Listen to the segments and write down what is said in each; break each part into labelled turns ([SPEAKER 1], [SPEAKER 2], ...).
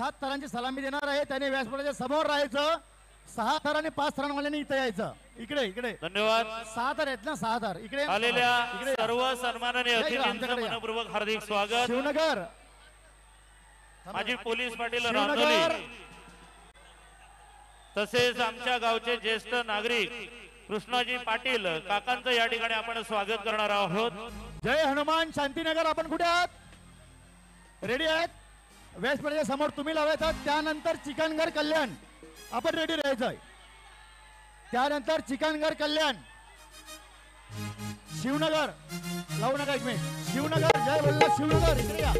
[SPEAKER 1] 7 थरांची सलामी देणार आहे. त्याने व्यासपीठाच्या समोर राहायचं. 6 थर आणि 5 थरांवाल्यांनी इथे यायचं. इकडे इकडे
[SPEAKER 2] धन्यवाद.
[SPEAKER 1] 6 थर आहेत ना, 6 थर इकडे
[SPEAKER 2] आलेल्या सर्व सन्माननीय अतिथींचं मनपूर्वक हार्दिक स्वागत.
[SPEAKER 1] शिवनगर
[SPEAKER 2] माजी पोलीस पाटील रांदोली तसेच आमच्या गावचे ज्येष्ठ नागरिक कृष्णाजी पाटील काकांचं या ठिकाणी आपण स्वागत करणार आहोत.
[SPEAKER 1] जय हनुमान शांतीनगर. आपण कुठे आहात? रेडी आहेत? व्यासपीठाच्या समोर तुम्ही लावायचं. त्यानंतर चिकनगर कल्याण आपण रेडी राहायचंय. त्यानंतर चिकनगर कल्याण शिवनगर लावू नका एक मिनिट. शिवनगर जय बोलला शिवनगर इकडे या.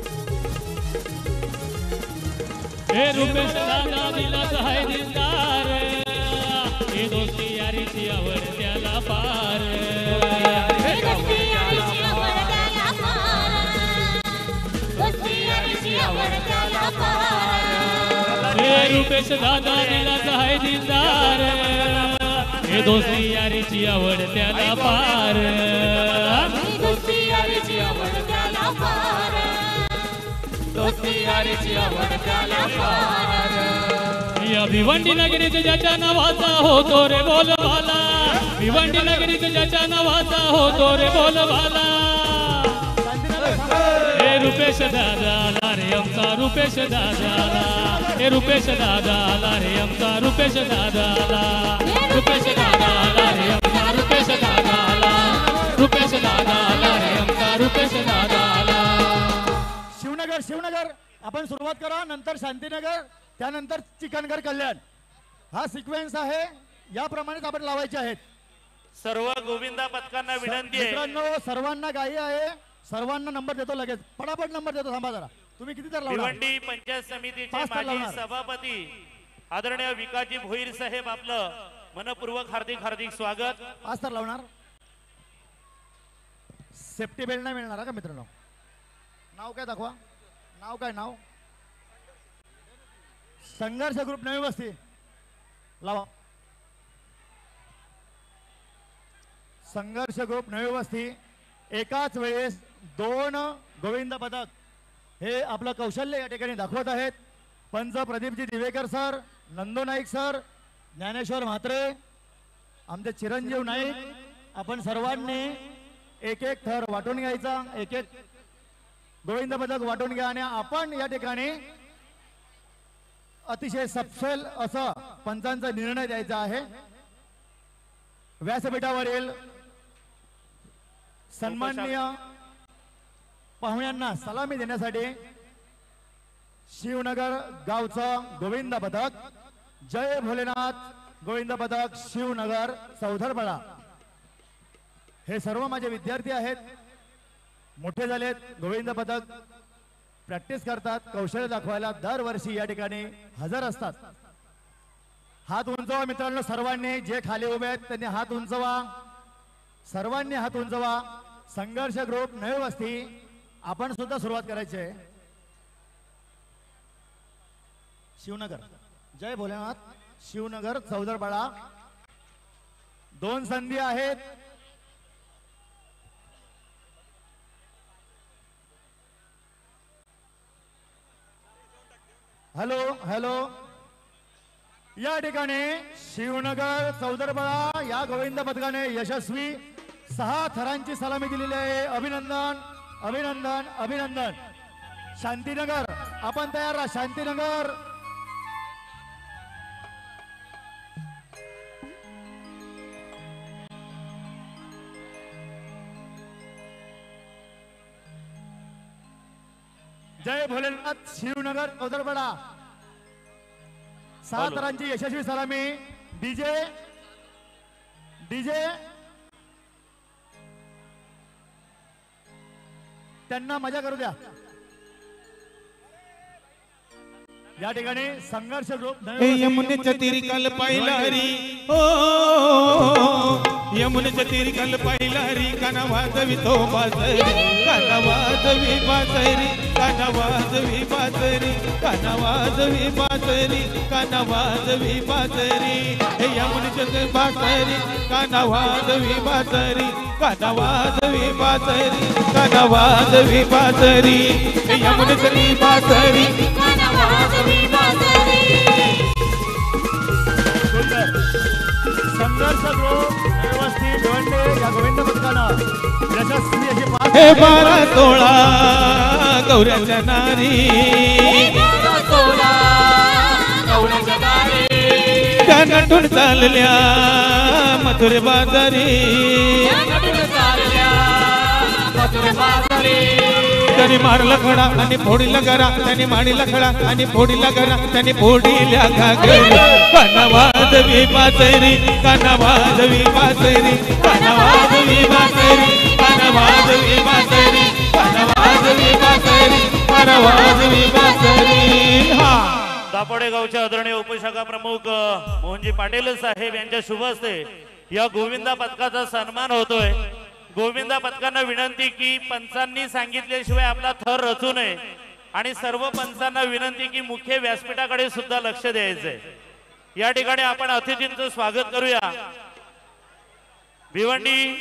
[SPEAKER 3] हे रुपेश दादा दिलाच आहे दिलदार हे दोस्ती यारीची आवड त्याला पार हे दोस्ती यारीची आवड त्याला पार दोस्ती यारीची आवड त्याला पार हे रुपेश दादा दिलाच आहे दिलदार हे दोस्ती यारीची आवड त्याला पार दोस्ती यारीची आवड त्याला पार दोस्ती यारीची आवड त्याला पार या भिवंडी नगरीत ज्याच्या नावाचा होतो रे बोलबाला भिवंडी नगरीत ज्याच्या नावाचा होतो रे बोलबाला हे रुपेश दादा आला रे आमचा रुपेश दादा आला हे रुपेश दादा आला रे आमचा रुपेश दादा आला रुपेश दादा आला रे आमचा रुपेश दादा आला रुपेश दादा आला रे आमचा रुपेश दादा आला.
[SPEAKER 1] शिवनगर शिवनगर आपण सुरुवात करा. नंतर शांतीनगर त्यानंतर चिकनगर कल्याण. हा सिक्वेन्स आहे. याप्रमाणेच आपण लावायचे आहेत.
[SPEAKER 2] सर्व गोविंदा पथकांना विनंती आहे.
[SPEAKER 1] मित्रांनो सर्वांना गाई आहे. सर्वांना नंबर देतो लगेच. पटापट नंबर देतो. थांबा जरा. तुम्ही किती तर लावणार?
[SPEAKER 2] भिवंडी पंचायत समितीचे माजी सभापती आदरणीय विकाजी भोईर साहेब आपलं मनपूर्वक हार्दिक हार्दिक स्वागत.
[SPEAKER 1] 5 तर लावणार. सेफ्टी बेल्ट नाही मिळणार का मित्रांनो? नाव काय दाखवा. नाव काय नाव? संघर्ष ग्रुप नवी वस्ती लावा. संघर्ष ग्रुप नवी वस्ती. एकाच वेळेस 2 गोविंद पदक हे आपलं कौशल्य या ठिकाणी दाखवत आहेत. पंच प्रदीपजी दिवेकर सर, नंदू नाईक सर, ज्ञानेश्वर म्हात्रे, आमचे चिरंजीव नाईक. आपण सर्वांनी एक एक थर वाटून घ्यायचा. एक एक गोविंद पदक वाटून घ्या आणि आपण या ठिकाणी अतिशय सपशेल असा पंचांचा निर्णय द्यायचा आहे. व्यासपीठावरील सन्माननीय पाहुण्यांना सलामी देण्यासाठी शिवनगर गावचा गोविंद पदक जय भोलेनाथ गोविंद पदक शिवनगर चौधरपाडा. हे सर्व माझे विद्यार्थी आहेत. मोठे झालेत. गोविंद पदक प्रॅक्टिस करतात. कौशल्य दाखवायला दरवर्षी या ठिकाणी हजर असतात. हात उंचवा मित्रांनो. सर्वांनी जे खाली उभे आहेत त्यांनी हात उंचवा. सर्वांनी हात उंचवा. संघर्ष ग्रुप नवी वस्ती आपण सुद्धा सुरुवात करायची आहे. शिवनगर जय भोलेनाथ शिवनगर चौधरपाडा. 2 संधी आहेत. Hello hello. या ठिकाणी शिवनगर चौधरपाडा या गोविंद पथकाने यशस्वी 6 थरांची सलामी दिलेली आहे. अभिनंदन अभिनंदन अभिनंदन. शांतीनगर आपण तयार राहा. शांतीनगर जय भोलेनाथ शिवनगर चौधरपाडा. 6 थरांची यशस्वी सलामी. डीजे डीजे त्यांना मजा करू द्या. या ठिकाणी संघर्ष ग्रुप
[SPEAKER 4] यमुनेच्या तीरी काल पाहिला री ओ यमुनेच्या तीरी काल पाहिला री काना वाजवी तो बासरी काना वाजवी बासरी काना वाजवी बासरी काना वाजवी बासरी काना वाजवी बासरी हे यमुनेच्या बासरी काना वाजवी बासरी काना वाजवी बासरी काना वाजवी बासरी हे यमुनेच्या बासरी काना वाजवी हे 12-16 गौऱ्याच्या नारी त्या नटून चालल्या मथुरे बाजारी त्यांनी मारला खडा आणि फोडीला गरा त्यांनी मांडीला खडा आणि फोडीला गरा त्यांनी फोडीला घागर कानावाजवी बासरी कानावाजवी बासरी कानावाजवी बासरी कानावाजवी बासरी कानावाजवी बासरी कानावाजवी बासरी हा
[SPEAKER 2] दापोडे गावचे आदरणीय उपशाखा प्रमुख मोहनजी पाटील साहेब यांच्या शुभ हस्ते या गोविंदा पथकाचा सन्मान होतोय। गोविंदा पथकांना विनंती की पंचांनी सांगितल्याशिवाय आपला थर रचू नये आणि सर्व पंचांना विनंती की मुख्य व्यासपीठाकडे सुद्धा लक्ष द्यायचंय। या ठिकाणी आपण अतिथींचं स्वागत करूया। भिवंडी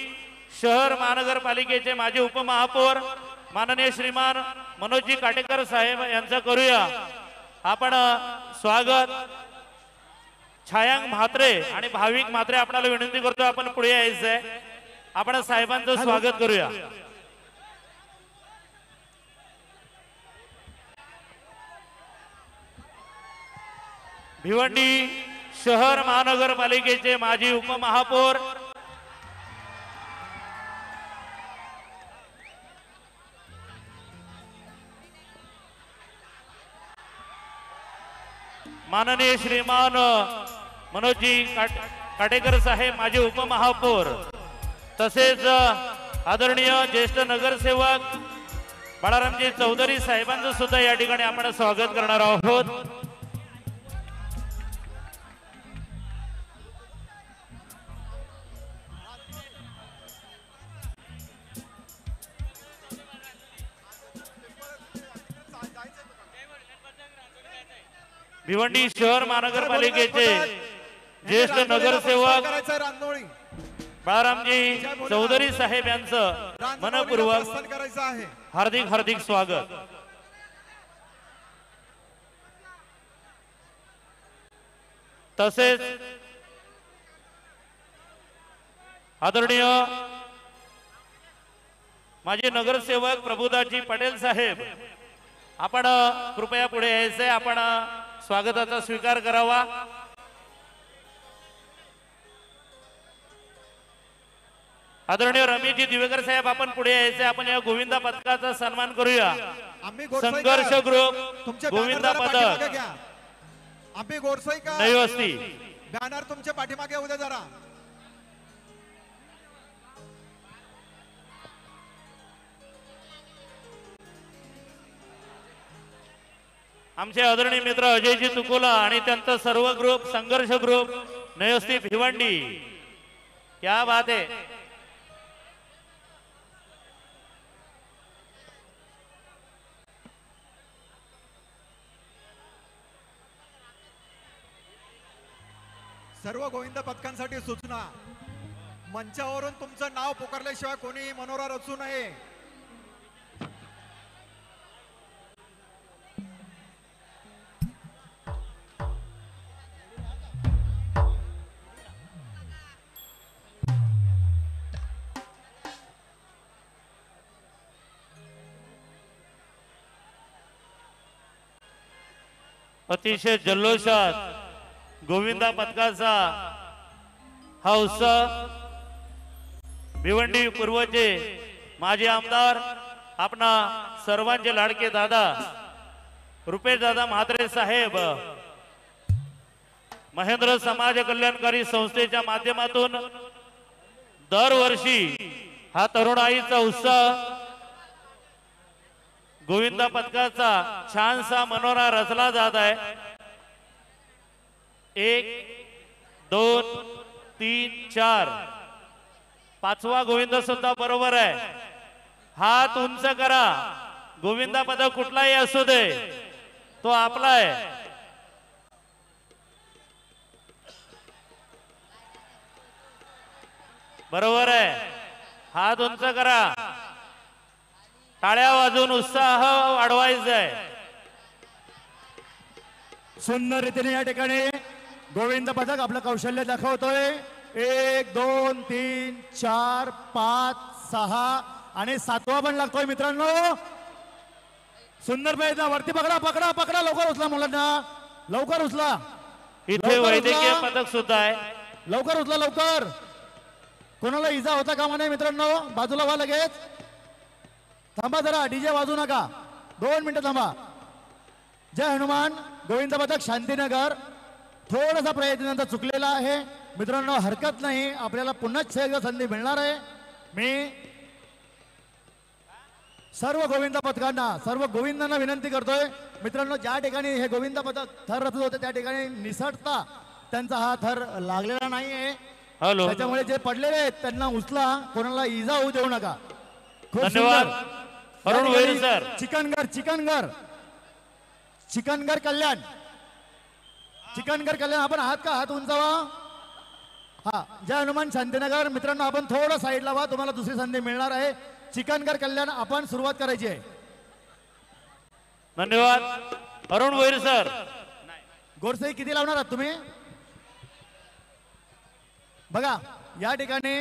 [SPEAKER 2] शहर महानगरपालिकेचे माजी उपमहापौर माननीय श्रीमान मनोजजी काटेकर साहेब यांचं करूया आपण स्वागत। छायांग म्हात्रे आणि भाविक म्हात्रे आपल्याला विनंती करतो आपण पुढे यायचंय। आपण साहेबांचं स्वागत करूया। भिवंडी शहर महानगरपालिकेचे माजी उपमहापौर माननीय श्रीमान मनोजजी काटेकर साहेब माजी उपमहापौर तसेच आदरणीय ज्येष्ठ नगरसेवक बाळारामजी चौधरी साहेबांचं सुद्धा या ठिकाणी आपण स्वागत करणार आहोत। भिवंडी शहर महानगरपालिकेचे ज्येष्ठ नगरसेवक बाळारामजी चौधरी साहेब यांचं मनपूर्वक हार्दिक हार्दिक स्वागत। तसेच आदरणीय माजी नगरसेवक प्रभुदासजी पटेल साहेब आपण कृपया पुढे यायचे। आपण स्वागताचा स्वीकार करावा। आदरणीय रमेशजी दिवेकर साहेब आपण पुढे यायचे। आपण या गोविंदा पथकाचा सन्मान करूया। संघर्ष ग्रुप गोविंदा पथक नवी वस्ती
[SPEAKER 5] बॅनर तुमच्या पाठीमागे उद्या जरा
[SPEAKER 2] आमचे आदरणीय मित्र अजयजी तुकोला आणि त्यांचा सर्व ग्रुप संघर्ष ग्रुप नवी वस्ती भिवंडी। क्या बात है।
[SPEAKER 5] सर्व गोविंद पथकांसाठी सूचना मंचावरून तुमचं नाव पुकारल्याशिवाय कोणी मनोरा रचू नये।
[SPEAKER 2] अतिशय जल्लोषात गोविंदा पथकाचा हा उत्सव भिवंडी पूर्वचे माजी आमदार आपणा सर्वांचे लाडके दादा रुपेश दादा म्हात्रे साहेब महेंद्र समाज कल्याणकारी संस्थेच्या माध्यमातून दरवर्षी हा तरुणाईचा उत्सव गोविंदा पथकाचा छानसा मनोरा रचला जात आहे। 1 2 3 4 पाचवा गोविंद सुद्धा बरोबर आहे। हात उंच करा। गोविंदा पथक कुठलाही असू दे तो आपला आहे। बरोबर आहे। हात उंच करा। टाळ्या वाजवून उत्साह वाढवायचा आहे।
[SPEAKER 1] सुंदर रीतीने या ठिकाणी गोविंद पथक आपलं कौशल्य दाखवतोय। 1 2 3 4 5 6 आणि 7वा पण लागतोय मित्रांनो. सुंदर प्रयत्न, वरती पकडा पकडा पकडा, लवकर उचला मुलांना, लवकर उचला,
[SPEAKER 2] इथे
[SPEAKER 1] लवकर
[SPEAKER 2] वैद्यकीय
[SPEAKER 1] उचला.
[SPEAKER 2] पथक सुद्धा आहे.
[SPEAKER 1] लवकर उचला लवकर, कोणाला इजा होता कामा नये मित्रांनो. बाजूला व्हा लगेच, थांबा जरा, डीजे वाजू नका, 2 मिनिटं थांबा. जय हनुमान. गोविंद पथक शांतीनगर, थोडासा प्रयत्न त्यांचा चुकलेला आहे मित्रांनो, हरकत नाही, आपल्याला पुन्हा एकदा संधी मिळणार आहे. मी सर्व गोविंद पथकांना, सर्व गोविंदांना विनंती करतोय मित्रांनो, ज्या ठिकाणी हे गोविंद पथक थर रचत होते त्या ठिकाणी निसटता त्यांचा हा थर लागलेला नाहीये.
[SPEAKER 2] हॅलो,
[SPEAKER 1] त्याच्यामुळे जे पडलेले आहेत त्यांना उचला, कोणाला इजा होऊ देऊ नका. खूप
[SPEAKER 2] धन्यवाद.
[SPEAKER 1] सुंदर.
[SPEAKER 2] अरुण वैरी सर.
[SPEAKER 1] चिकनगर चिकनगर चिकनगर कल्याण, चिकनगर कल्याण, आपण आहात का? हात उंचावा. हा, जय हनुमान शांतीनगर. मित्रांनो आपण थोडं साईडला व्हा, तुम्हाला दुसरी संधी मिळणार आहे. चिकनगर कल्याण आपण सुरुवात करायची आहे.
[SPEAKER 2] धन्यवाद. अरुण वैर सर.
[SPEAKER 1] गोरसाई किती लावणार आहात तुम्ही? बघा या ठिकाणी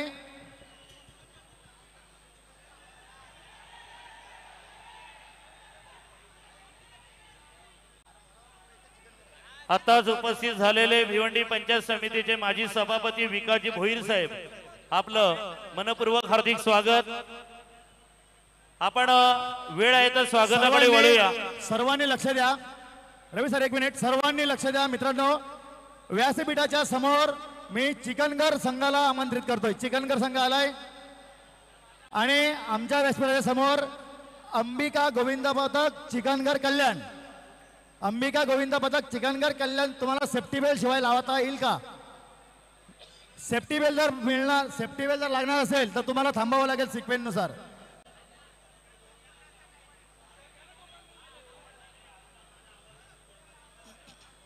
[SPEAKER 2] आताच उपस्थित झालेले भिवंडी पंचायत समितीचे माजी सभापती विकासजी भोईर साहेब, आपलं मनपूर्वक हार्दिक स्वागत. आपण वेळ आहे तर स्वागताकडे वळूया.
[SPEAKER 1] सर्वांनी लक्ष द्या. रवी सर 1 मिनिट, सर्वांनी लक्ष द्या मित्रांनो. व्यासपीठाच्या समोर मी चिकनगर संघाला आमंत्रित करतोय. चिकनगर संघ आलाय आणि आमच्या व्यासपीठाच्या समोर अंबिका गोविंद पथक चिकनगर कल्याण, अंबिका गोविंद पथक चिकनगर कल्याण. तुम्हाला सेफ्टी बेल्ट शिवाय लावता येईल का? सेफ्टी बेल्ट जर मिळणार, सेफ्टी बेल्ट जर लागणार असेल तर तुम्हाला थांबावं लागेल सिक्वेन्स नुसार.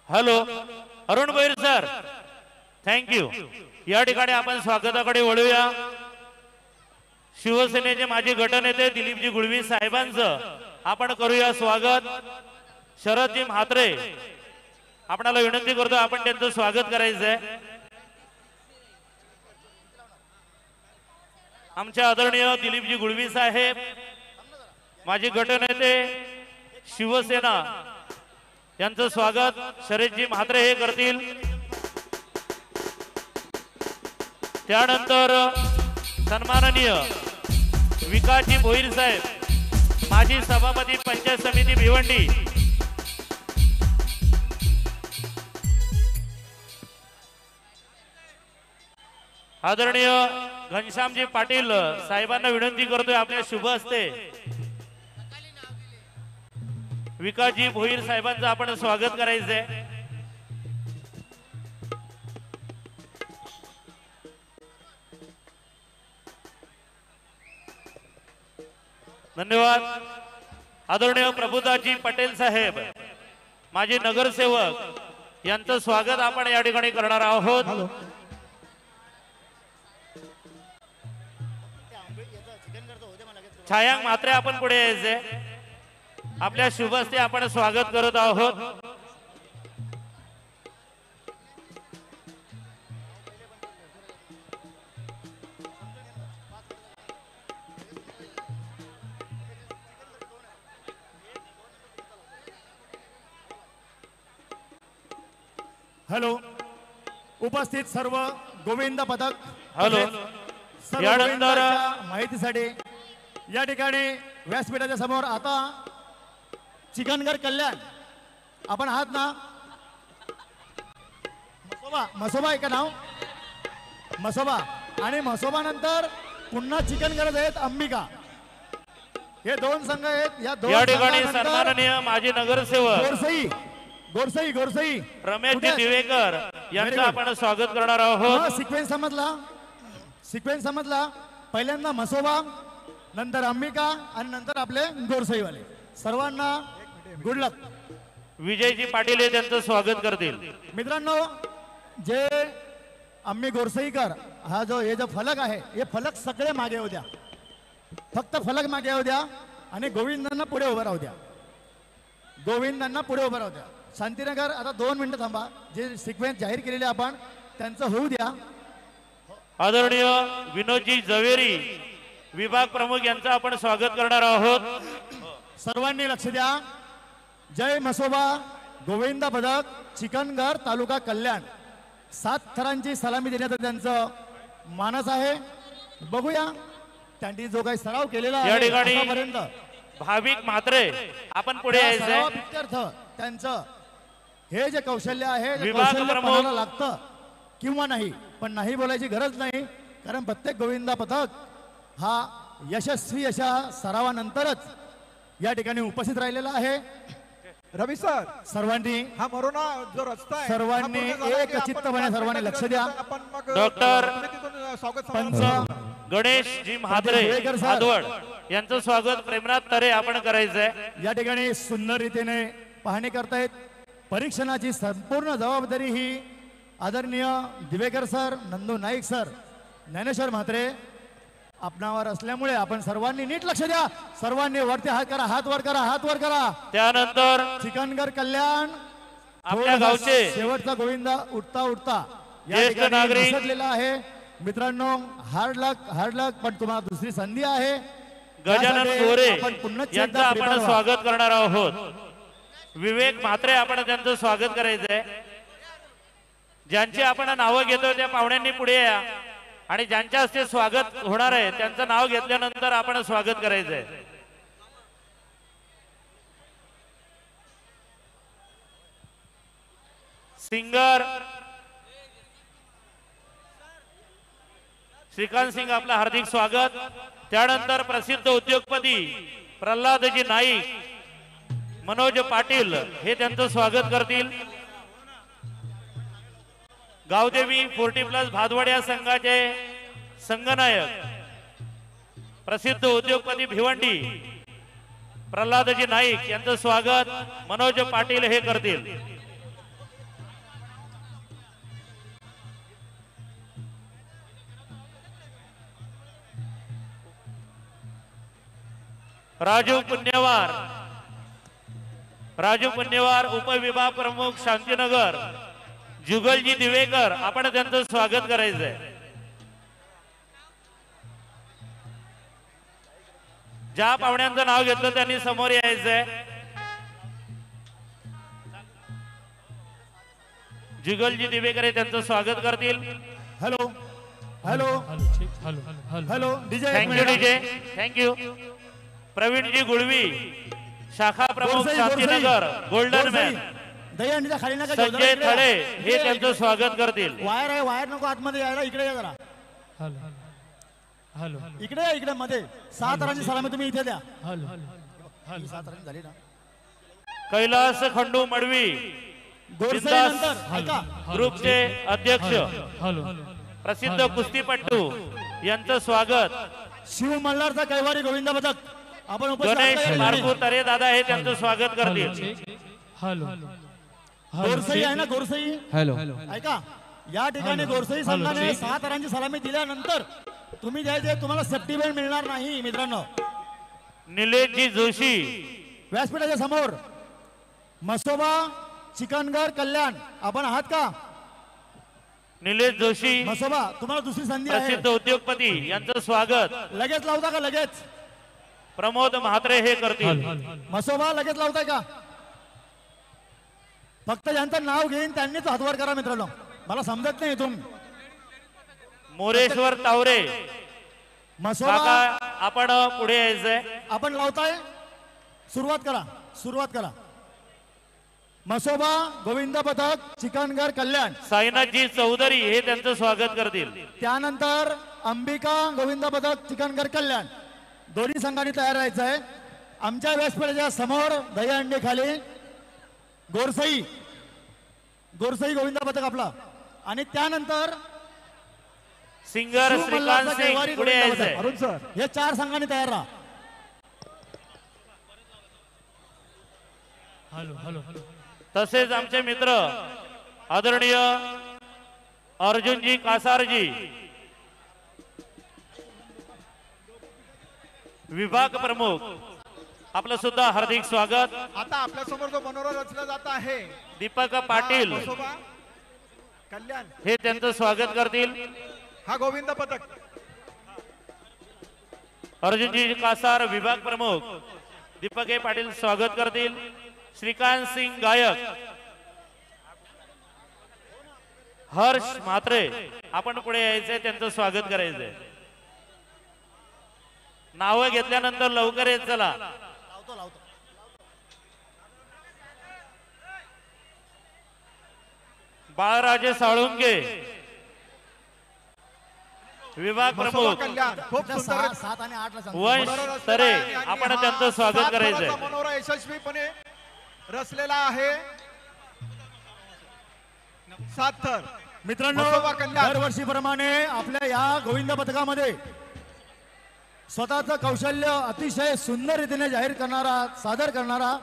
[SPEAKER 2] हॅलो, अरुण भैर सर, थँक्यू. या ठिकाणी आपण स्वागताकडे वळूया. शिवसेनेचे माजी गटनेते दिलीपजी गुळवी साहेबांचं आपण करूया स्वागत. शरदजी म्हात्रे, आपणाला विनंती करतो आपण त्यांचं स्वागत करायचंय. आमच्या आदरणीय दिलीपजी गुळवी साहेब, माजी गटनेते शिवसेना, यांचं स्वागत शरदजी म्हात्रे हे करतील. त्यानंतर सन्माननीय विकासजी भोईर साहेब, माजी सभापती पंचायत समिती भिवंडी, आदरणीय घनश्यामजी पाटील साहेबांना विनंती करतोय आपल्या शुभ हस्ते विकासजी भोईर साहेबांचं आपण स्वागत करायचंय. धन्यवाद. आदरणीय प्रभुदासजी पटेल साहेब, माजी नगरसेवक, यांचं स्वागत आपण या ठिकाणी करणार आहोत. छायांक म्हात्रे आपण पुढे यायचे. आपल्या शुभ हस्ते आपण स्वागत करत आहोत.
[SPEAKER 1] हॅलो, उपस्थित सर्व गोविंद पथक,
[SPEAKER 2] हॅलो,
[SPEAKER 1] सर्व
[SPEAKER 2] यानंतर
[SPEAKER 1] गोविंदाच्या माहितीसाठी या ठिकाणी व्यासपीठाच्या समोर आता चिकनगर कल्याण आपण आहात ना? मसोबा, मसोबा आहे का नाव? मसोबा. आणि मसोबा नंतर पुन्हा चिकनगर आहेत अंबिका. हे 2 संघ आहेत. या 2
[SPEAKER 2] या ठिकाणी सन्माननीय माजी नगरसेवक
[SPEAKER 1] गोरसई, गोरसई, गोरसई,
[SPEAKER 2] रमेशजी दिवेकर यांचं आपण स्वागत करणार आहोत.
[SPEAKER 1] सिक्वेन्स समजला? सिक्वेन्स समजला? पहिल्यांदा मसोबा, नंतर अंबिका आणि नंतर आपले गोरसईवाले. सर्वांना गुड लक.
[SPEAKER 2] विजयजी पाटील हे त्यांचं स्वागत करतील.
[SPEAKER 1] मित्रांनो, जे आम्ही गोरसईकर, हा जो हे जो फलक आहे, हे फलक सगळे मागे होऊ द्या. फक्त फलक मागे होऊ द्या आणि गोविंदांना पुढे उभं राहू द्या. गोविंदांना पुढे उभं राहू द्या. शांतीनगर आता 2 मिनिटं थांबा. जे सिक्वेन्स जाहीर केलेले आपण त्यांचं होऊ द्या.
[SPEAKER 2] आदरणीय विनोदजी जवेरी, विभाग प्रमुख यांचं आपण स्वागत करणार आहोत.
[SPEAKER 1] सर्वांनी लक्ष द्या. जय म्हसोबा गोविंद पदक चिकनगर तालुका कल्याण 7 थरांची सलामी देण्याचं त्यांचं मानस आहे. बघूया त्यांनी जो काही सराव केलेला
[SPEAKER 2] या
[SPEAKER 1] आहे
[SPEAKER 2] ठिकाणी
[SPEAKER 1] आतापर्यंत
[SPEAKER 2] भाविक म्हात्रे आपण पुढे
[SPEAKER 1] त्या
[SPEAKER 2] यायचंय.
[SPEAKER 1] सरावाप्रित्यर्थ त्यांचं हे जे कौशल्य आहे ते
[SPEAKER 2] विभाग
[SPEAKER 1] कौशल्य
[SPEAKER 2] प्रमुख
[SPEAKER 1] पणाला लागतं किंवा नाही, पण नाही बोलायची गरज नाही, कारण प्रत्येक गोविंदा पथक हा यशस्वी अशा सरावानंतरच या ठिकाणी उपस्थित राहिलेला आहे.
[SPEAKER 5] रवी सर,
[SPEAKER 1] सर्वांनी
[SPEAKER 5] हा मरोना जो रस्ता आहे
[SPEAKER 1] सर्वांनी
[SPEAKER 5] हा पूर्ण झाला की
[SPEAKER 1] एकचित्तपणे
[SPEAKER 5] आपण
[SPEAKER 1] सर्वांनी लक्ष द्या.
[SPEAKER 5] आपण मग
[SPEAKER 2] डॉक्टर
[SPEAKER 5] तुम्ही तिथून स्वागत
[SPEAKER 1] पंच
[SPEAKER 5] समारंभ
[SPEAKER 2] गणेश जी म्हात्रे
[SPEAKER 1] दिवेकर सर.
[SPEAKER 2] हादवड यांचं स्वागत प्रेमनाथ तरे आपण करायचंय.
[SPEAKER 1] या ठिकाणी सुंदर रीतीने पाहणी करतायत. परीक्षणाची संपूर्ण जबाबदारी ही आदरणीय दिवेकर सर, नंदू नाईक सर, ज्ञानेश्वर म्हात्रे आपणावर असल्यामुळे आपण सर्वांनी नीट लक्ष द्या. सर्वांनी वरती हात करा, हात वर करा, हात वर करा.
[SPEAKER 2] त्यानंतर
[SPEAKER 1] चिकनगर कल्याण
[SPEAKER 2] आपल्या
[SPEAKER 1] थोडासा
[SPEAKER 2] गावचे
[SPEAKER 1] शेवटचा गोविंदा उठता उठता या
[SPEAKER 2] ज्येष्ठ
[SPEAKER 1] ठिकाणी
[SPEAKER 2] नागरिक
[SPEAKER 1] घुसटलेला आहे. मित्रांनो, हार्ड लक, पण तुम्हाला दुसरी संधी आहे.
[SPEAKER 2] गजानन
[SPEAKER 1] त्यासाठी
[SPEAKER 2] गोरे
[SPEAKER 1] आपण पुन्हा
[SPEAKER 2] यांचं
[SPEAKER 1] एकदा
[SPEAKER 2] आपण
[SPEAKER 1] prepare व्हा.
[SPEAKER 2] स्वागत करणार आहोत. विवेक म्हात्रे आपण त्यांचं स्वागत करायचंय. ज्यांची आपण नावं घेतो त्या पाहुण्यांनी पुढे या आणि ज्यांच्या हस्ते स्वागत होणार आहे त्यांचं नाव घेतल्यानंतर आपण स्वागत करायचंय. सिंगर श्रीकांत सिंग आपलं हार्दिक स्वागत. त्यानंतर प्रसिद्ध उद्योगपती प्रल्हादजी नाईक, मनोज पाटील हे त्यांचं स्वागत करतील. गावदेवी 40+ भादवड या संघाचे संघनायक प्रसिद्ध उद्योगपती भिवंडी प्रल्हादजी नाईक यांचं स्वागत मनोज पाटील हे करतील. राजू पुण्यवार उपविभाग प्रमुख शांतीनगर जुगलजी दिवेकर आपण त्यांचं स्वागत करायचंय. ज्या पाहुण्यांचं नाव घेतलं त्यांनी समोर यायचंय. जुगलजी दिवेकर हे त्यांचं स्वागत करतील.
[SPEAKER 1] हॅलो हॅलो
[SPEAKER 3] हॅलो ठीक hello hello
[SPEAKER 1] hello DJ
[SPEAKER 2] thank you DJ thank you. Praveenji Gulvi शाखा प्रमुख शांतीनगर गोल्डन मॅन
[SPEAKER 1] दहीहंडीच्या खाली नका जाऊ, जरा
[SPEAKER 2] संजय
[SPEAKER 1] इकडे या.
[SPEAKER 2] थळे हे त्यांचं स्वागत करतील.
[SPEAKER 1] वायर आहे, वायर नको आतमध्ये यायला. इकडे या जरा,
[SPEAKER 3] हॅलो हॅलो
[SPEAKER 1] इकडे या, इकडे मध्ये. 7 रांची सलामी तुम्ही इथे द्या.
[SPEAKER 3] हॅलो
[SPEAKER 1] 7 रांची झाली ना.
[SPEAKER 2] कैलास खंडू मडवी
[SPEAKER 1] गोरसाई
[SPEAKER 2] बिंदास
[SPEAKER 1] नंतर ऐका,
[SPEAKER 2] ग्रुपचे अध्यक्ष
[SPEAKER 3] हॅलो
[SPEAKER 2] प्रसिद्ध कुस्तीपट्टू यांचं स्वागत.
[SPEAKER 1] शिव मल्हारचा कैवारी गोविंदा पथक आपण उपस्थित
[SPEAKER 2] गणेश
[SPEAKER 1] आहात का?
[SPEAKER 2] मारकू तरे दादा हे त्यांचं स्वागत करतील.
[SPEAKER 3] हॅलो
[SPEAKER 1] गोरसाई आहे ना, गोरसाई
[SPEAKER 4] हॅलो
[SPEAKER 1] ऐका, या ठिकाणी गोरसाई संघाने 7 रांची सलामी दिल्यानंतर तुम्ही द्यायचे, तुम्हाला सेफ्टी बेल्ट मिळणार नाही मित्रांनो.
[SPEAKER 2] निलेशजी जोशी
[SPEAKER 1] व्यासपीठाच्या समोर मसोबा चिकनगर कल्याण आपण आहात का?
[SPEAKER 2] निलेश जोशी
[SPEAKER 1] मसोबा, तुम्हाला दुसरी संधी आहे.
[SPEAKER 2] प्रसिद्ध उद्योगपती यांचं स्वागत.
[SPEAKER 1] लगेच लावता का? लगेच
[SPEAKER 2] प्रमोद म्हात्रे हे करतील.
[SPEAKER 1] मसोबा लगेच लावताय का? फक्त ज्यांचं नाव घेईन त्यांनीच हातवर करा मित्रांनो, मला समजत नाही इथून.
[SPEAKER 2] मोरेश्वर तावरे
[SPEAKER 1] मसोबा
[SPEAKER 2] काका आपण पुढे यायचंय.
[SPEAKER 1] आपण लावताय, सुरुवात करा, सुरुवात करा. मसोबा गोविंद पथक चिकनगर कल्याण,
[SPEAKER 2] साईनाथजी चौधरी हे त्यांचं स्वागत करतील.
[SPEAKER 1] त्यानंतर अंबिका गोविंद पथक चिकनगर कल्याण. दोन्ही संघांनी तयार राहायचं आहे. आमच्या व्यासपीठाच्या समोर दहीहंडी खाली गोरसाई गोविंद पथक आपला, आणि त्यानंतर
[SPEAKER 2] सिंगर
[SPEAKER 1] शिव
[SPEAKER 2] श्रीकांत
[SPEAKER 1] मल्हारचा
[SPEAKER 2] सिंग
[SPEAKER 1] कैवारी
[SPEAKER 2] पुढे
[SPEAKER 1] गोविंद पथक.
[SPEAKER 2] यायचंय.
[SPEAKER 5] अरुण सर,
[SPEAKER 1] हे 4 संघांनी तयार राहा.
[SPEAKER 3] हॅलो हॅलो
[SPEAKER 2] तसेच आमचे मित्र आदरणीय अर्जुनजी कासारजी विभाग प्रमुख आपलं सुद्धा हार्दिक स्वागत.
[SPEAKER 5] आता आपल्या समोर जो मनोरा रचला जात आहे
[SPEAKER 2] दीपक पाटील
[SPEAKER 5] हा मसोबा कल्याण,
[SPEAKER 2] हे त्यांचं स्वागत करतील.
[SPEAKER 5] हा गोविंद पथक.
[SPEAKER 2] अर्जुनजी कासार विभाग प्रमुख दीपक ए पाटील स्वागत करतील. श्रीकांत सिंग गायक, हर्ष म्हात्रे आपण पुढे यायचंय, त्यांचं स्वागत करायचंय. नावं घेतल्यानंतर लवकर येत चला. बाळराजे साळुंके विभाग
[SPEAKER 5] मसोबा
[SPEAKER 2] प्रमुख
[SPEAKER 5] कल्याण खूप सुंदर
[SPEAKER 1] 7 आणि 8 ला सांगतो.
[SPEAKER 2] वंश तरे आपण त्यांचं स्वागत करायचंय.
[SPEAKER 5] मनोरा यशस्वीपणे रचलेला आहे. 7 थर
[SPEAKER 1] मित्रांनो,
[SPEAKER 5] मसोबा कल्याण.
[SPEAKER 1] दरवर्षीप्रमाणे आपल्या या गोविंद पथकामध्ये स्वतःचं कौशल्य अतिशय सुंदर रीतीने जाहीर करणारा, सादर करणारा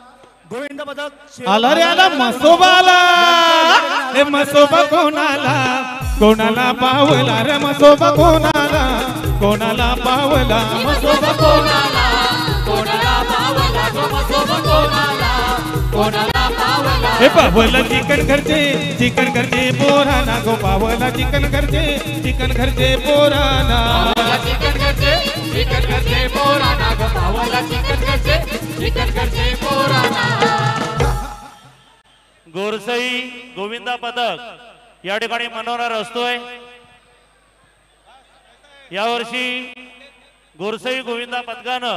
[SPEAKER 1] गोविंद पथक
[SPEAKER 4] आला रे आला मसोबा आला. हे मसोबा कोणाला कोणाला पावला रे मसोबा कोणाला कोणाला पावला
[SPEAKER 3] मसोबा कोणाला कोणाला पावला तो मसोबा कोणाला कोणाला पावला.
[SPEAKER 4] हे पावला चिकन घरचे पोराना गो पावला चिकन घरचे पोराना.
[SPEAKER 3] चिकन करते पोराना गो पावला चिकन करते पोराना.
[SPEAKER 2] गोरसई गोविंदा पथक या ठिकाणी मनोरा असतोय. यावर्षी गोरसई गोविंदा पथकानं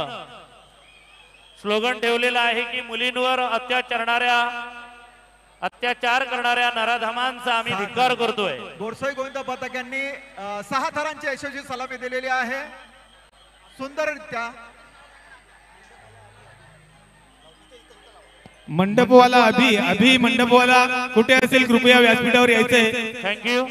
[SPEAKER 2] स्लोगन ठेवलेलं आहे की मुलींवर अत्याचार करणाऱ्या नराधमांचा आम्ही धिक्कार करतोय.
[SPEAKER 5] गोरसई गोविंद पथक यांनी 6 थरांची यशस्वी सलामी दिलेली आहे सुंदररित्या.
[SPEAKER 4] मंडपवाला अभि मंडपवाला कुठे असेल कृपया व्यासपीठावर यायचंय.
[SPEAKER 2] थँक्यू.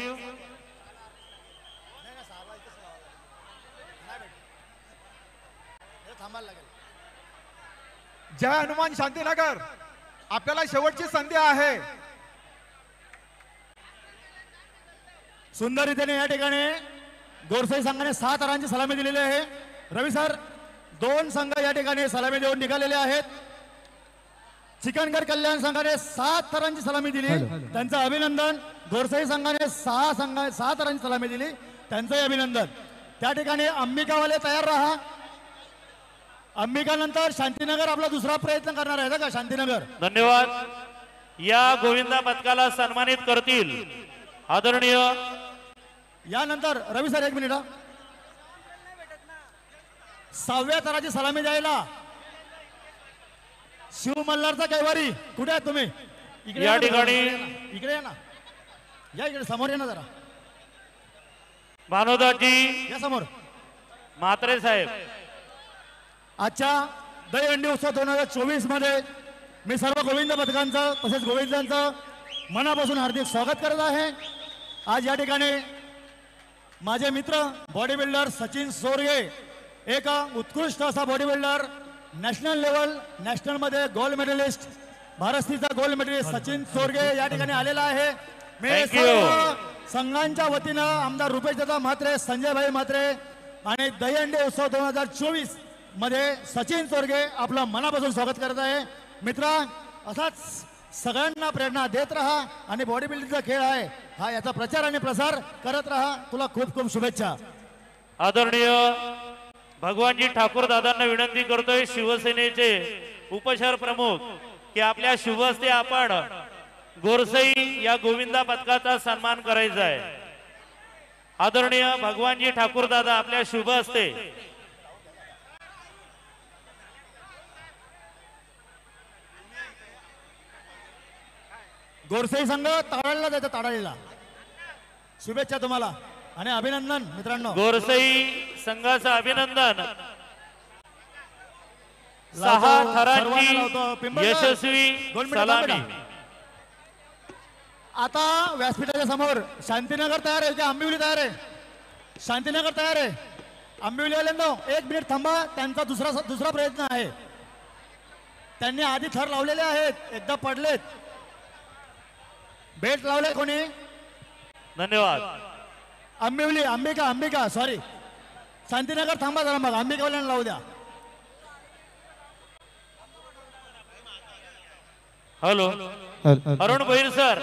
[SPEAKER 5] जय हनुमान शांतीनगर आपल्याला शेवटची संधी आहे.
[SPEAKER 1] सुंदर रीतीने या ठिकाणी गोरसाई संघाने 7 थरांची सलामी दिलेली आहे. रवी सर, 2 संघ या ठिकाणी सलामी देऊन निघालेले आहेत. चिकनगड कल्याण संघाने 7 थरांची सलामी दिली, त्यांचं अभिनंदन. गोरसाई संघाने 6 थरांची सलामी दिली, त्यांचंही अभिनंदन. त्या ठिकाणी अंबिकावाले तयार राहा. अंबिका नंतर शांतीनगर आपला दुसरा प्रयत्न करणार आहे का शांतीनगर.
[SPEAKER 2] धन्यवाद. या गोविंदा पथकाला सन्मानित करतील आदरणीय
[SPEAKER 1] यानंतर रवी सर 1 मिनिट. 6व्या थराची सलामी द्यायला शिव मल्हारचा कैवारी कुठे आहे तुम्ही? इकडे
[SPEAKER 2] या
[SPEAKER 1] या ना,
[SPEAKER 2] ठिकाणी
[SPEAKER 1] इकडे या ना, या इकडे समोर या ना जरा,
[SPEAKER 2] भानोदाजी
[SPEAKER 1] या समोर.
[SPEAKER 2] म्हात्रे साहेब,
[SPEAKER 1] आजच्या दहीहंडी उत्सव 2024 मध्ये मी सर्व गोविंद पथकांचं तसेच गोविंदांचं मनापासून हार्दिक स्वागत करत आहे. आज या ठिकाणी माझे मित्र बॉडी बिल्डर सचिन सोरगे, एक उत्कृष्ट असा body builder, national level national मध्ये गोल्ड मेडलिस्ट, भारतीचा गोल्ड मेडलिस्ट सचिन सोरगे या ठिकाणी आलेला आहे. मी
[SPEAKER 2] Thank you.
[SPEAKER 1] सर्व संघांच्या वतीनं आमदार रुपेश दादा म्हात्रे, संजयभाई म्हात्रे आणि दहीहंडी उत्सव 2024 मध्ये सचिन सोरगे आपलं मनापासून स्वागत करत आहे. मित्रा, असाच सगळ्यांना प्रेरणा देत राहा आणि बॉडी बिल्डिंगचा खेळ आहे हा, याचा प्रचार आणि प्रसार करत राहा. तुला खूप खूप शुभेच्छा.
[SPEAKER 2] आदरणीय भगवानजी ठाकूर दादांना विनंती करतोय, शिवसेनेचे उपशहर प्रमुख, की आपल्या शुभ हस्ते आपण गोरसई या गोविंदा पथकाचा सन्मान करायचा आहे. आदरणीय भगवानजी ठाकूर दादा आपल्या शुभ हस्ते
[SPEAKER 1] गोरसई संघ ताडाळीला जायचं, ताडाळीला. शुभेच्छा तुम्हाला आणि अभिनंदन मित्रांनो.
[SPEAKER 2] गोरसई संघाचं अभिनंदन. 6
[SPEAKER 1] सर्वांना
[SPEAKER 2] थरांची
[SPEAKER 1] लावतो. पिंपळकर,
[SPEAKER 2] यशस्वी
[SPEAKER 1] 2 मिनिटं
[SPEAKER 2] सलामी.
[SPEAKER 1] थांब बेटा. आता व्यासपीठाच्या समोर शांतीनगर तयार आहे की आंबिवली तयार आहे? शांतीनगर तयार आहे. आंबिवली आल्यांनो 1 मिनिट थांबा, त्यांचा दुसरा प्रयत्न आहे. त्यांनी आधी थर लावलेले आहेत, एकदा पडलेत. बेट लावले कोणी?
[SPEAKER 2] धन्यवाद.
[SPEAKER 1] आंबिवली, अंबिका सॉरी, शांतीनगर थांबा जरा, मग अंबिकावाल्यांना लावू द्या.
[SPEAKER 2] Hello, Arun Bhoir sir,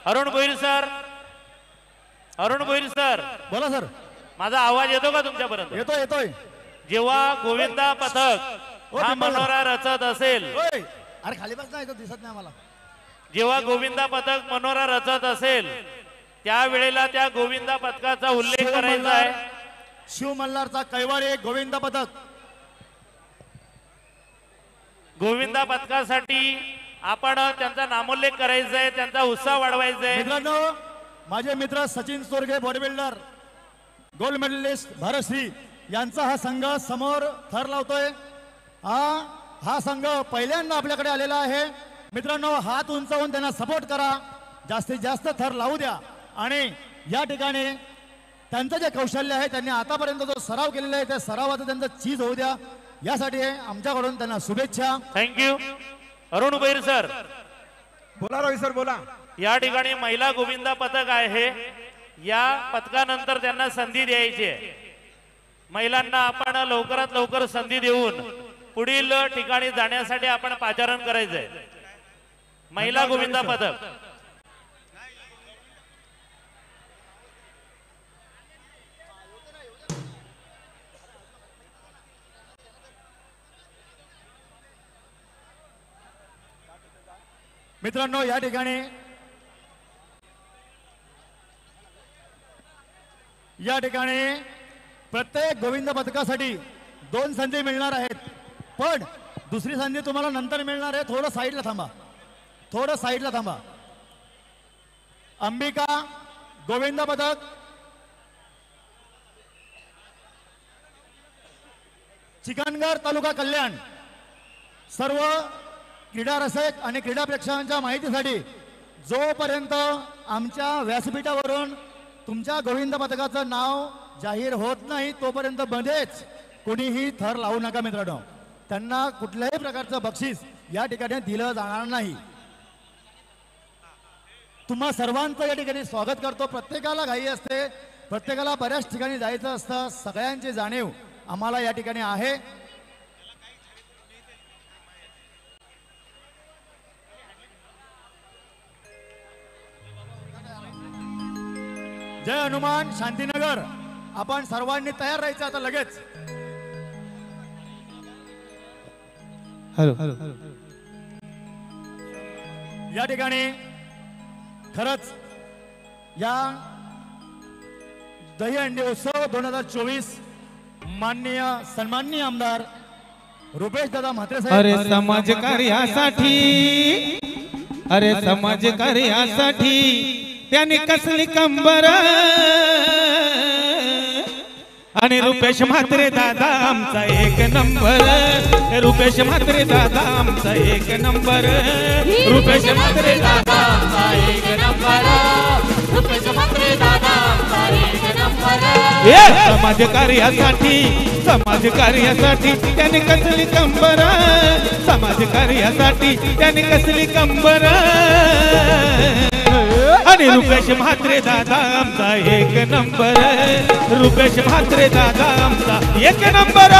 [SPEAKER 2] Arun Bhoir sir, Arun Bhoir sir,
[SPEAKER 1] बोला सर.
[SPEAKER 2] माझा आवाज येतो का तुमच्यापर्यंत?
[SPEAKER 1] येतोय
[SPEAKER 2] जेव्हा गोविंदा पथक
[SPEAKER 1] ओ,
[SPEAKER 2] हा
[SPEAKER 1] पिंपळगाव.
[SPEAKER 2] मनोरा रचत असेल,
[SPEAKER 1] ओय, अरे खाली बस नाही, दिसत नाही आम्हाला.
[SPEAKER 2] जेव्हा गोविंदा पथक मनोरा रचत असेल त्यावेळेला त्या गोविंदा पथकाचा उल्लेख करायचा आहे.
[SPEAKER 1] शिव मल्हारचा कैवारी गोविंद पथक.
[SPEAKER 2] गोविंदा पथकासाठी आपण त्यांचा नामोल्लेख करायचा आहे, त्यांचा उत्साह वाढवायचा आहे.
[SPEAKER 1] मित्रांनो, माझे मित्र Sachin Sorge body builder, gold medalist Bharatshri यांचा हा संघ समोर थर लावतोय. हा संघ पहिल्यांदा आपल्याकडे आलेला आहे. मित्रांनो, हात उंचावून त्यांना सपोर्ट करा, जास्तीत जास्त थर लावू द्या आणि या ठिकाणी त्यांचं जे कौशल्य आहे, त्यांनी आतापर्यंत जो सराव केलेला आहे त्या सरावाचं त्यांचं चीज होऊ द्या, यासाठी आमच्याकडून त्यांना शुभेच्छा.
[SPEAKER 2] थँक्यू. अरुण बैर सर,
[SPEAKER 5] बोला रवी सर बोला.
[SPEAKER 2] या ठिकाणी महिला गोविंदा पथक आहे. या पथकानंतर त्यांना संधी द्यायची आहे. महिलांना आपण लवकरात लवकर संधी देऊन पुढील ठिकाणी जाण्यासाठी आपण पाचारण करायचंय. महिला गोविंदा पथक.
[SPEAKER 1] मित्रांनो, या ठिकाणी प्रत्येक गोविंद पथकासाठी 2 संधी मिळणार आहेत, पण दुसरी संधी तुम्हाला नंतर मिळणार आहे. थोडं साईडला थांबा. अंबिका गोविंद पथक, चिकनगर तालुका कल्याण. सर्व क्रीडा रसिक आणि क्रीडा प्रेक्षकांच्या माहितीसाठी, जोपर्यंत आमच्या व्यासपीठावरून तुमच्या गोविंद पथकाचं नाव जाहीर होत नाही तोपर्यंत मध्येच कोणीही थर लावू नका. मित्रांनो, त्यांना कुठल्याही प्रकारचं बक्षीस या ठिकाणी दिलं जाणार नाही. तुम्हा सर्वांचं या ठिकाणी स्वागत करतो. प्रत्येकाला घाई असते, प्रत्येकाला बऱ्याच ठिकाणी जायचं असतं. सगळ्यांची जाणीव आम्हाला या ठिकाणी आहे. जय हनुमान शांतीनगर. आपण सर्वांनी तयार राहायचं आता लगेच.
[SPEAKER 4] हॅलो.
[SPEAKER 1] या ठिकाणी खरंच या दहीहंडी उत्सव 2024 माननीय सन्माननीय आमदार रुपेश दादा म्हात्रे साहेब,
[SPEAKER 4] अरे समाज कार्यासाठी, अरे समाज कार्यासाठी त्यांनी कसली कंबर, आणि रुपेश म्हात्रे दादा आमचा एक नंबर. रुपेश म्हात्रे दादा आमचा एक नंबर. रुपेश म्हात्रे दादा आमचा एक नंबर. रुपेश म्हात्रे दादा आमचा एक नंबर. समाज कार्यासाठी, समाज कार्यासाठी त्याने कसली कंबर, समाज कार्यासाठी त्याने कसली कंबर, आणि रुपेश म्हात्रे दादा आमचा एक नंबर. रुपेश म्हात्रे दादा आमचा एक नंबर.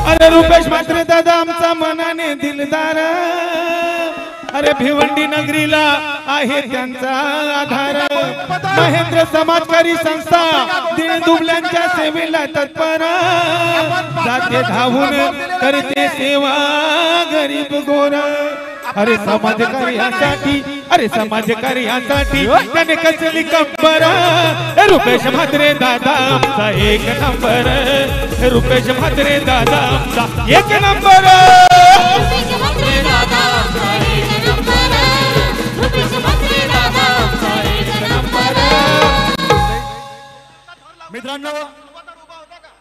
[SPEAKER 4] अरे रुपेश म्हात्रे दादा आमचा मनाने दिलदार, अरे भिवंडी नगरीला आहे त्यांचा आधार. महेंद्र समाजकारी संस्था दीनदुबल्यांच्या सेवेला तत्पर, जाते धावून करते सेवा गरीब गोर. अरे समाज कार्यासाठी, अरे समाज कार्यासाठी त्याने कसली कंबर. रुपेश म्हात्रे दादा आमचा एक नंबर. रुपेश म्हात्रे दादा आमचा एक नंबर.
[SPEAKER 1] मित्रांनो,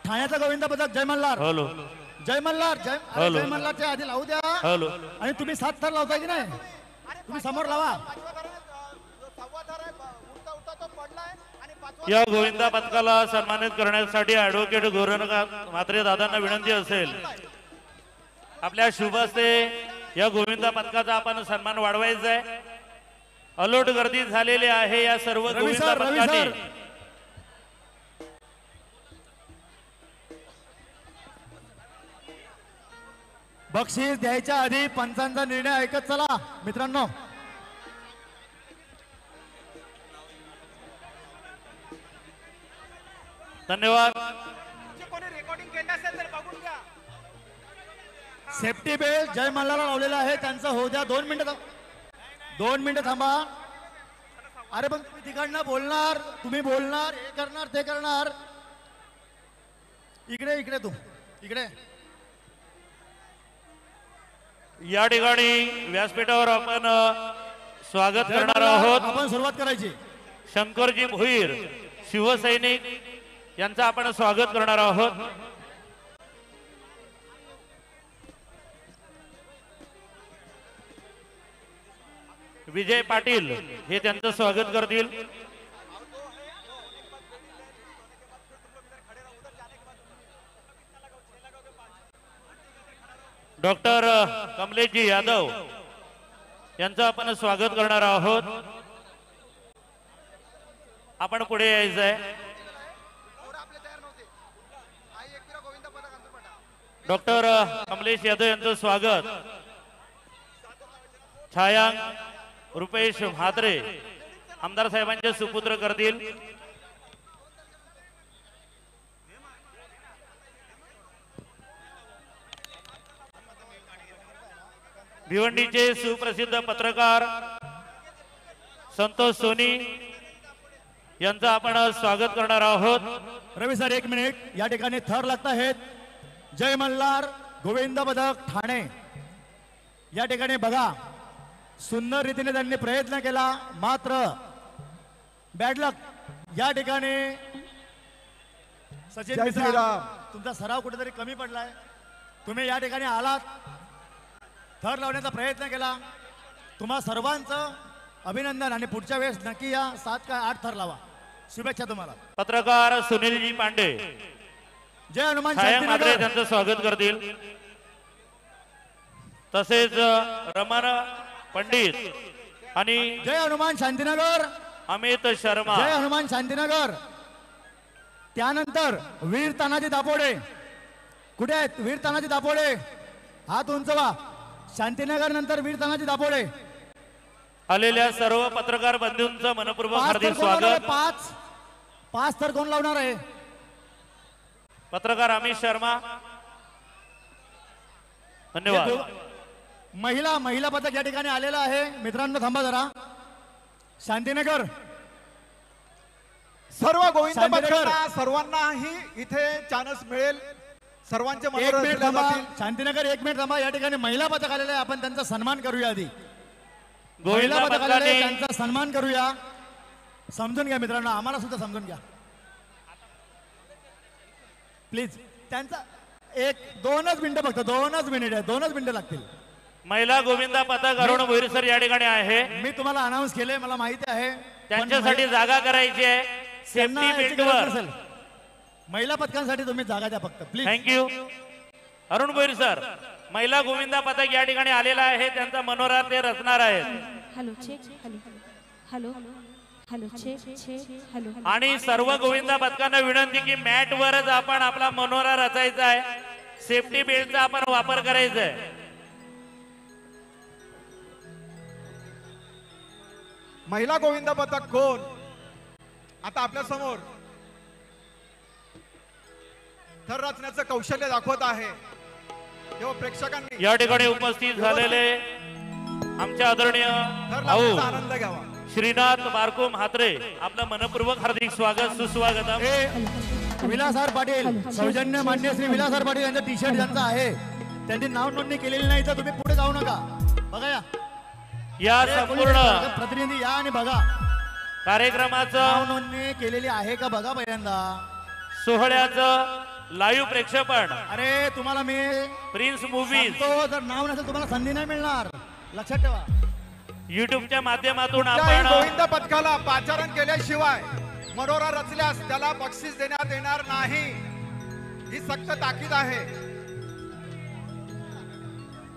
[SPEAKER 1] ठाण्याचा गोविंद पथक जय मल्हार.
[SPEAKER 2] हॅलो
[SPEAKER 1] जय मल्हार. जय मल्हारच्या आधी लावू द्या.
[SPEAKER 2] हॅलो.
[SPEAKER 1] आणि तुम्ही 7 थर लावताय की नाही, तुम्ही समोर लावा.
[SPEAKER 2] या गोविंदा पथकाला सन्मानित करण्यासाठी ऍडव्होकेट गोरखनाथ म्हात्रे दादांना विनंती असेल, आपल्या शुभ हस्ते या गोविंदा पथकाचा आपण सन्मान वाढवायचा आहे. अलोट गर्दी झालेली आहे या सर्व
[SPEAKER 1] रवी
[SPEAKER 2] गोविंदा
[SPEAKER 1] सर, रवी
[SPEAKER 2] पथकाने.
[SPEAKER 1] सर. बक्षीस द्यायच्या आधी पंचांचा निर्णय ऐकत चला मित्रांनो.
[SPEAKER 2] धन्यवाद.
[SPEAKER 1] सेफ्टी बेल्ट जय मल्हारला लावलेला आहे त्यांचं होऊ द्या. 2 मिनिटं 2 मिनिटं थांबा. अरे पण तुम्ही तिकडनं बोलणार, तुम्ही बोलणार, हे करणार ते करणार. इकडे इकडे तू इकडे.
[SPEAKER 2] या ठिकाणी व्यासपीठावर आपण स्वागत
[SPEAKER 1] जय
[SPEAKER 2] करणार
[SPEAKER 1] मल्हार,
[SPEAKER 2] आहोत.
[SPEAKER 1] आपण सुरुवात करायची.
[SPEAKER 2] शंकरजी भोईर शिवसैनिक यांचं आपण स्वागत करणार आहोत. विजय पाटील हे त्यांचं स्वागत करतील. डॉक्टर कमलेशजी यादव यांचं आपण स्वागत करणार आहोत. आपण पुढे यायचंय. डॉक्टर कमलेश यादव यांचं स्वागत छायांक रुपेश म्हात्रे आमदार साहेबांचे सुपुत्र करतील. भिवंडीचे सुप्रसिद्ध पत्रकार संतोष सोनी यांचं आपण स्वागत करणार आहोत.
[SPEAKER 1] रवी सर 1 मिनिट. या ठिकाणी थर लागत आहेत. जय मल्हार गोविंद पदक ठाणे. या ठिकाणी बघा सुंदर रीतीने त्यांनी प्रयत्न केला, मात्र बॅड लक. या ठिकाणी सचिन
[SPEAKER 5] जय
[SPEAKER 1] मिश्रा,
[SPEAKER 5] श्रीराम.
[SPEAKER 1] तुमचा सराव कुठेतरी कमी पडलाय. तुम्ही या ठिकाणी आलात, थर लावण्याचा प्रयत्न केला. तुम्हा सर्वांचं अभिनंदन आणि पुढच्या वेळेस नक्की या 7 का 8 थर लावा. शुभेच्छा तुम्हाला.
[SPEAKER 2] पत्रकार सुनीलजी पांडे
[SPEAKER 1] जय हनुमान
[SPEAKER 2] छायांक म्हात्रे
[SPEAKER 1] शांतीनगर.
[SPEAKER 2] त्यांचं स्वागत करतील. तसेच रमण पंडित आणि
[SPEAKER 1] जय हनुमान शांतीनगर.
[SPEAKER 2] अमित शर्मा
[SPEAKER 1] जय हनुमान शांतीनगर. त्यानंतर वीर तानाजी दापोडे. कुठे आहेत वीर तानाजी दापोडे? हात उंचवा. शांतीनगर नंतर वीर तानाजी दापोडे.
[SPEAKER 2] आलेल्या सर्व पत्रकार बंधूंचं मनपूर्वक
[SPEAKER 1] 5
[SPEAKER 2] हार्दिक
[SPEAKER 1] तर कोण लावणार आहे?
[SPEAKER 2] स्वागत.
[SPEAKER 1] 5 तर कोण लावणार आहे?
[SPEAKER 2] पत्रकार अमित शर्मा धन्यवाद.
[SPEAKER 1] महिला पथक या ठिकाणी आलेला आहे. मित्रांनो थांबा जरा. शांतीनगर
[SPEAKER 5] सर्व गोविंद
[SPEAKER 1] शांतीनगर.
[SPEAKER 5] पथकांना सर्वांनाही इथे चान्स मिळेल. सर्वांचे
[SPEAKER 1] 1
[SPEAKER 5] मनोरंजन
[SPEAKER 1] मिनिट
[SPEAKER 5] केले
[SPEAKER 1] थांबा.
[SPEAKER 5] जातील.
[SPEAKER 1] शांतीनगर 1 मिनिट थांबा. या ठिकाणी महिला पथक आलेले आहे. आपण त्यांचा सन्मान करूया आधी.
[SPEAKER 2] गोविंद
[SPEAKER 1] महिला पथक आलेले आहे,
[SPEAKER 2] पथकाने
[SPEAKER 1] त्यांचा सन्मान करूया. समजून घ्या मित्रांनो, आम्हाला सुद्धा समजून घ्या प्लीज. त्यांचा 2च मिनिटं फक्त 2च मिनिट आहे. 2च मिनिटं लागतील.
[SPEAKER 2] महिला गोविंदा पथक अरुण भोईर सर या ठिकाणी आहे.
[SPEAKER 1] मी तुम्हाला अनाऊन्स केले, मला माहिती आहे. पण
[SPEAKER 2] त्यांच्यासाठी जागा करायची आहे
[SPEAKER 1] त्यांना
[SPEAKER 2] सेफ्टी
[SPEAKER 1] याची गरज
[SPEAKER 2] बेल्टवर.
[SPEAKER 1] नसेल. महिला पथकांसाठी तुम्ही जागा द्या फक्त please.
[SPEAKER 2] Thank you. Arun Bhoir sir महिला गोविंदा पथक या ठिकाणी आलेला आहे. त्यांचा मनोरा ते रचणार आहेत.
[SPEAKER 6] Hello check hello hello hello check check hello
[SPEAKER 2] आणि सर्व गोविंदा पथकांना विनंती की मॅट वरच आपण आपला मनोरा रचायचा आहे. सेफ्टी बेल्टचा आपण वापर करायचा आहे.
[SPEAKER 5] महिला गोविंद पथक कोण आता आपल्या समोर थर रचण्याचं कौशल्य दाखवत आहे. तेव्हा प्रेक्षकांनी
[SPEAKER 2] या ठिकाणी उपस्थित झालेले आमचे आदरणीय
[SPEAKER 5] थर
[SPEAKER 2] भाऊ
[SPEAKER 5] लावण्याचा आनंद घ्यावा.
[SPEAKER 2] श्रीनाथ बारको म्हात्रे आपलं मनपूर्वक हार्दिक स्वागत सुस्वागतम.
[SPEAKER 1] विलासहार पाटील सौजन्य मान्य श्री विलासहार पाटील यांचा टी शर्ट ज्यांचा आहे त्यांची नाव नोंदणी केलेली नाही तर तुम्ही पुढे जाऊ नका. बघा
[SPEAKER 2] या संपूर्ण
[SPEAKER 1] प्रतिनिधी या आणि बघा नाव
[SPEAKER 2] कार्यक्रमाचं
[SPEAKER 1] नोंदणी केलेली आहे का बघा पहिल्यांदा.
[SPEAKER 2] सोहळ्याचं लाईव्ह प्रेक्षेपण
[SPEAKER 1] अरे तुम्हाला मी
[SPEAKER 2] प्रिन्स मूवीज
[SPEAKER 1] सांगतो, जर नाव नसेल तुम्हाला संधी नाही मिळणार. लक्षात ठेवा.
[SPEAKER 2] युट्यूबच्या माध्यमातून
[SPEAKER 5] कुठल्याही
[SPEAKER 2] आपण
[SPEAKER 5] गोविंद पथकाला पाचारण केल्याशिवाय मनोरा रचल्यास त्याला बक्षीस देण्यात येणार नाही. ही सक्त ताकीद आहे.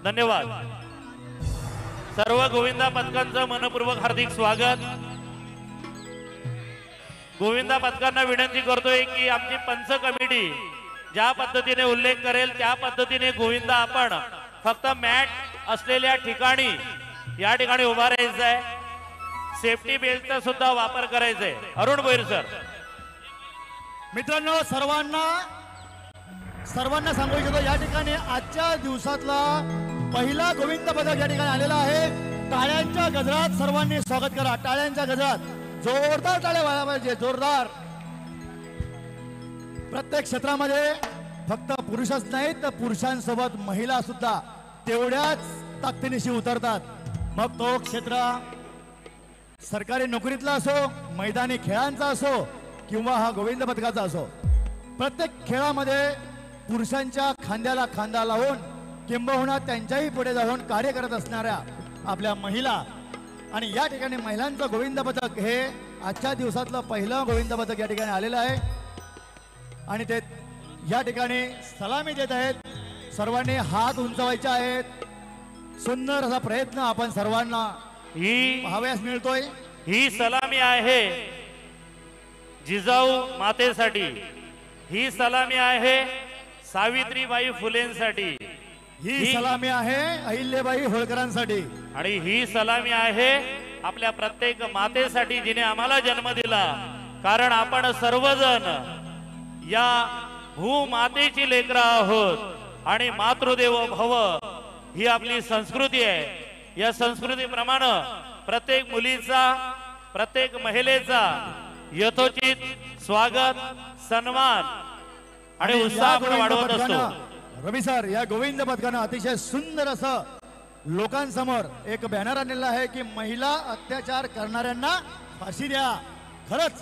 [SPEAKER 2] धन्यवाद. सर्व गोविंदा पथकांचं मनपूर्वक हार्दिक स्वागत. गोविंदा पथकांना विनंती करतोय की आमची पंच कमिटी ज्या पद्धतीने उल्लेख करेल त्या पद्धतीने गोविंदा आपण फक्त मॅट असलेल्या ठिकाणी या ठिकाणी उभा राहायचं आहे. सेफ्टी बेल्टचा सुद्धा वापर करायचा आहे. अरुण भोईर सर
[SPEAKER 1] मित्रांनो सर्वांना सांगू इच्छितो या ठिकाणी आजच्या दिवसातला पहिला गोविंद पदक या ठिकाणी आलेला आहे। टाळ्यांच्या गजरात सर्वांनी स्वागत करा। टाळ्यांच्या गजरात जोरदार टाळ्या व्हायला पाहिजे, जोरदार। प्रत्येक क्षेत्रामध्ये फक्त पुरुषच नाहीत तर पुरुषांसोबत महिला सुद्धा तेवढ्याच ताकदीनिशी उतरतात। मग तो क्षेत्र सरकारी नोकरीतला असो, मैदानी खेळांचा असो किंवा हा गोविंद पदकाचा असो, प्रत्येक खेळामध्ये पुरुषांच्या खांद्याला खांदा लावून किंबहुना त्यांच्याही पुढे जाऊन कार्य करत असणाऱ्या आपल्या महिला आणि या ठिकाणी महिलांचं गोविंद पदक हे आजच्या दिवसातलं पहिलं गोविंद पदक या ठिकाणी आलेलं आहे आणि ते या ठिकाणी सलामी देत आहेत। सर्वांनी हात उंचवायचे आहेत। सुंदर असा प्रयत्न आपण सर्वांना पाहावयास मिळतोय।
[SPEAKER 2] ही सलामी आहे जिजाऊ मातेसाठी, ही सलामी आहे सावित्रीबाई फुलेंसाठी,
[SPEAKER 1] ही सलामी आहे अहिल्याबाई होळकरांसाठी
[SPEAKER 2] आणि ही सलामी आहे आपल्या प्रत्येक मातेसाठी जिने आम्हाला जन्म दिला। कारण आपण सर्वजण या भूमातेची लेकरं आहोत आणि मातृदेव भव ही आपली संस्कृती आहे। या संस्कृतीप्रमाणे प्रत्येक मुलीचा, प्रत्येक महिलेचा यथोचित स्वागत, सन्मान आणि उत्साह आपण वाढवत असतो।
[SPEAKER 1] रवी सर, या गोविंद पदकानं अतिशय सुंदर असं लोकांसमोर एक बॅनर आणलेला आहे की महिला अत्याचार करणाऱ्यांना फाशी द्या। खरंच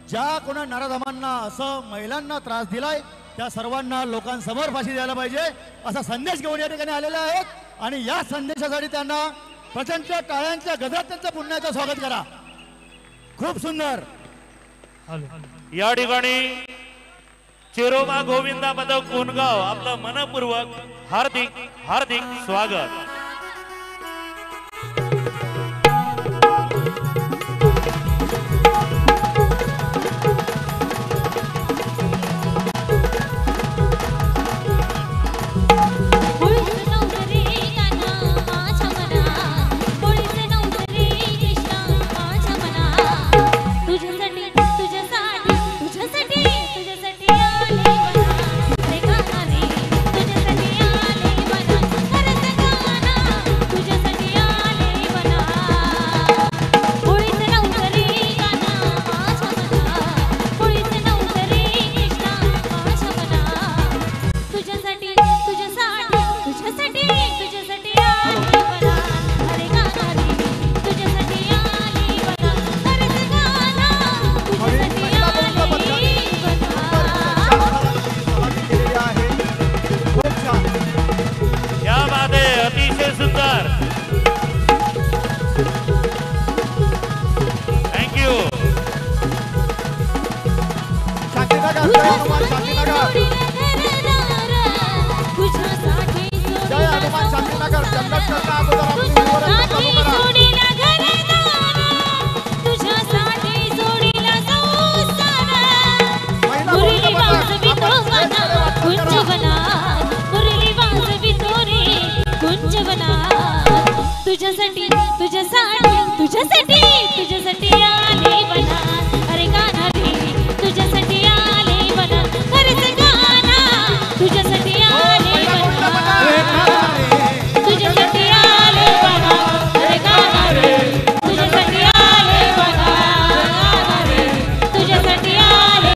[SPEAKER 1] ज्या कोणा नराधमांना असं महिलांना त्रास दिलाय त्या सर्वांना लोकांसमोर फाशी द्यायला पाहिजे असा संदेश घेऊन या ठिकाणी आलेले आहेत आणि या संदेशासाठी त्यांना प्रचंड टाळ्यांच्या गजरात त्यांचं पुण्याचं स्वागत करा। खूप सुंदर।
[SPEAKER 2] या ठिकाणी चिरोबा गोविंदा पदक कोणगाव आपलं मनपूर्वक हार्दिक हार्दिक स्वागत।
[SPEAKER 6] तुझ्यासाठी